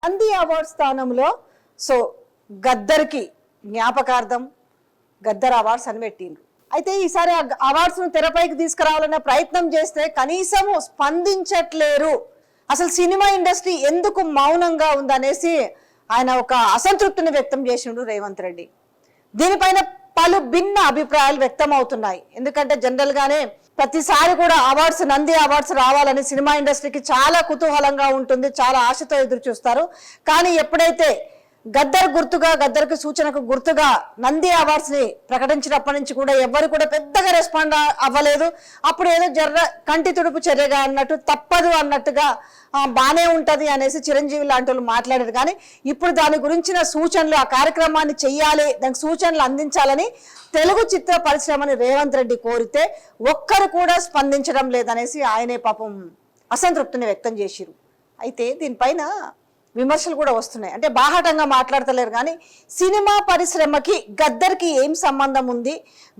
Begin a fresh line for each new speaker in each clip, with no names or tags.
Nandi award స్థానంలో so గద్దర్కి జ్ఞాపకార్థం Gaddar awards అని పెట్టిండ్రు. అయితే ఈసారి అవార్డ్స్ ను తెరపైకి తీసుకురావాలన్న ప్రయత్నం చేస్తే కనీసము స్పందించట్లేరు. అసలు సినిమా ఇండస్ట్రీ ఎందుకు మౌనంగా ఉందనేసి ఆయన ఒక అసంతృప్తిని వ్యక్తం చేసిండు రేవంత్ రెడ్డి. దీనిపైన పలు భిన్న అభిప్రాయాలు వ్యక్తం అవుతున్నాయి. ఎందుకంటే జనరల్ గానే ప్రతిసారి కూడా అవార్డ్స్, నంది అవార్డ్స్ రావాలని సినిమా ఇండస్ట్రీకి చాలా కుతూహలంగా ఉంటుంది, చాలా ఆశతో ఎదురు చూస్తారు. కానీ ఎప్పుడైతే గద్దర్ గుర్తుగా, గద్దర్కి సూచనకు గుర్తుగా నంది అవార్డ్స్ ని ప్రకటించినప్పటి నుంచి కూడా ఎవరు కూడా పెద్దగా రెస్పాండ్ అవ్వలేదు. అప్పుడు ఏదో జర్ర కంటి తుడుపు చర్యగా అన్నట్టు, తప్పదు అన్నట్టుగా బానే ఉంటది అనేసి చిరంజీవి లాంటి వాళ్ళు మాట్లాడారు. కానీ ఇప్పుడు దాని గురించిన సూచనలు, ఆ కార్యక్రమాన్ని చెయ్యాలి, దానికి సూచనలు అందించాలని తెలుగు చిత్ర పరిశ్రమని రేవంత్ రెడ్డి కోరితే ఒక్కరు కూడా స్పందించడం లేదనేసి ఆయనే పాపం అసంతృప్తిని వ్యక్తం చేసిరు. అయితే దీనిపైన విమర్శలు కూడా వస్తున్నాయి. అంటే బాహాటంగా మాట్లాడతలేరు కానీ సినిమా పరిశ్రమకి గద్దర్కి ఏం సంబంధం ఉంది,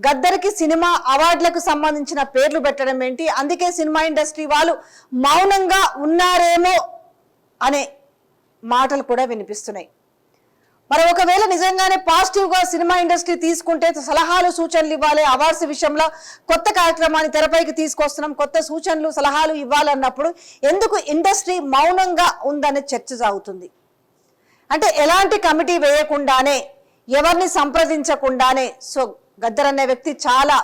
గద్దర్కి సినిమా అవార్డులకు సంబంధించిన పేర్లు పెట్టడం ఏంటి, అందుకే సినిమా ఇండస్ట్రీ వాళ్ళు మౌనంగా ఉన్నారేమో అనే మాటలు కూడా వినిపిస్తున్నాయి. మరి ఒకవేళ నిజంగానే పాజిటివ్గా సినిమా ఇండస్ట్రీ తీసుకుంటే సలహాలు సూచనలు ఇవ్వాలి, అవార్డ్స్ విషయంలో కొత్త కార్యక్రమాన్ని తెరపైకి తీసుకొస్తున్నాం, కొత్త సూచనలు సలహాలు ఇవ్వాలన్నప్పుడు ఎందుకు ఇండస్ట్రీ మౌనంగా ఉందనే చర్చ సాగుతుంది. అంటే ఎలాంటి కమిటీ వేయకుండానే, ఎవరిని సంప్రదించకుండానే, సో గద్దర్ అనే వ్యక్తి చాలా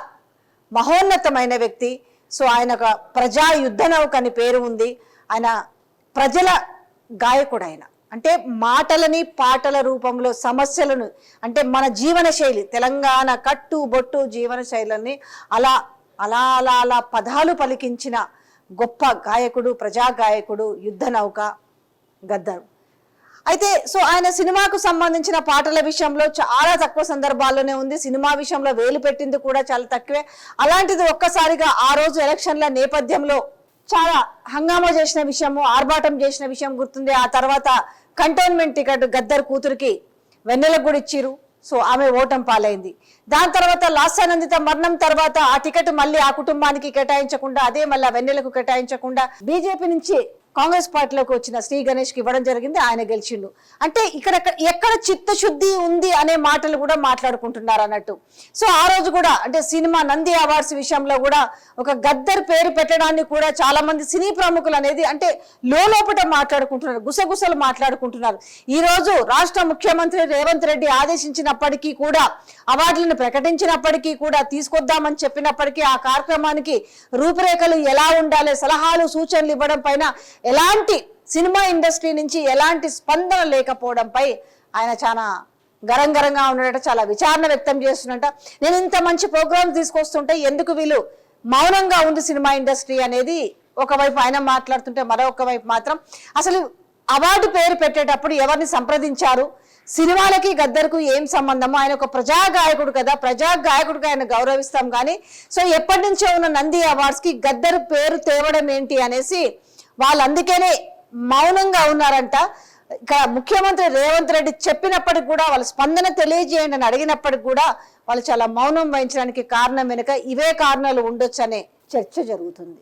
మహోన్నతమైన వ్యక్తి. సో ఆయన ఒక ప్రజా యుద్ధ నౌక అని పేరు ఉంది. ఆయన ప్రజల గాయకుడు. ఆయన అంటే మాటలని పాటల రూపంలో సమస్యలను, అంటే మన జీవన శైలి, తెలంగాణ కట్టు బొట్టు జీవన శైలిని అలా అలా అలా అలా పదాలు పలికించిన గొప్ప గాయకుడు, ప్రజా గాయకుడు, యుద్ధ నౌక గద్దర్. అయితే సో ఆయన సినిమాకు సంబంధించిన పాటల విషయంలో చాలా తక్కువ సందర్భాల్లోనే ఉంది. సినిమా విషయంలో వేలు పెట్టింది కూడా చాలా తక్కువే. అలాంటిది ఒక్కసారిగా ఆ రోజు ఎలక్షన్ల నేపథ్యంలో చాలా హంగామా చేసిన విషయము, ఆర్భాటం చేసిన విషయం గుర్తుంది. ఆ తర్వాత కంటోన్మెంట్ టికెట్ గద్దర్ కూతురికి వెన్నెలకు కూడా ఇచ్చిరు. సో ఆమె ఓటం పాలైంది. దాని తర్వాత లాస్యానందిత మరణం తర్వాత ఆ టికెట్ మళ్ళీ ఆ కుటుంబానికి కేటాయించకుండా, అదే మళ్ళీ వెన్నెలకు కేటాయించకుండా బీజేపీ నుంచి కాంగ్రెస్ పార్టీలోకి వచ్చిన శ్రీ గణేష్ కి ఇవ్వడం జరిగింది. ఆయన గెలిచిండు. అంటే ఇక్కడ ఎక్కడ చిత్తశుద్ధి ఉంది అనే మాటలు కూడా మాట్లాడుకుంటున్నారు అన్నట్టు. సో ఆ రోజు కూడా అంటే సినిమా నంది అవార్డ్స్ విషయంలో కూడా ఒక గద్దర్ పేరు పెట్టడాన్ని కూడా చాలా మంది సినీ ప్రముఖులు అనేది అంటే లోపట మాట్లాడుకుంటున్నారు, గుసగుసలు మాట్లాడుకుంటున్నారు. ఈ రోజు రాష్ట్ర ముఖ్యమంత్రి రేవంత్ రెడ్డి ఆదేశించినప్పటికీ కూడా, అవార్డులను ప్రకటించినప్పటికీ కూడా, తీసుకొద్దామని చెప్పినప్పటికీ ఆ కార్యక్రమానికి రూపురేఖలు ఎలా ఉండాలి, సలహాలు సూచనలు ఇవ్వడం పైన ఎలాంటి సినిమా ఇండస్ట్రీ నుంచి ఎలాంటి స్పందన లేకపోవడంపై ఆయన చాలా గరంగరంగా ఉన్నట, చాలా విచారణ వ్యక్తం చేస్తున్నట. నేను ఇంత మంచి ప్రోగ్రామ్స్ తీసుకొస్తుంటే ఎందుకు వీళ్ళు మౌనంగా ఉంది సినిమా ఇండస్ట్రీ అనేది ఒకవైపు ఆయన మాట్లాడుతుంటే, మరొక వైపు మాత్రం అసలు అవార్డు పేరు పెట్టేటప్పుడు ఎవరిని సంప్రదించారు, సినిమాలకి గద్దర్కు ఏం సంబంధము, ఆయన ఒక ప్రజా గాయకుడు కదా, ప్రజా గాయకుడిగా ఆయన గౌరవిస్తాం. కానీ సో ఎప్పటి నుంచో ఉన్న నంది అవార్డ్స్ కి గద్దర్ పేరు తేవడం ఏంటి అనేసి వాళ్ళు అందుకనే మౌనంగా ఉన్నారంట. ఇక్కడ ముఖ్యమంత్రి రేవంత్ రెడ్డి చెప్పినప్పటికి కూడా, వాళ్ళ స్పందన తెలియజేయండి అని అడిగినప్పటికి కూడా వాళ్ళు చాలా మౌనం వహించడానికి కారణం వెనుక ఇవే కారణాలు ఉండొచ్చు అనే చర్చ జరుగుతుంది.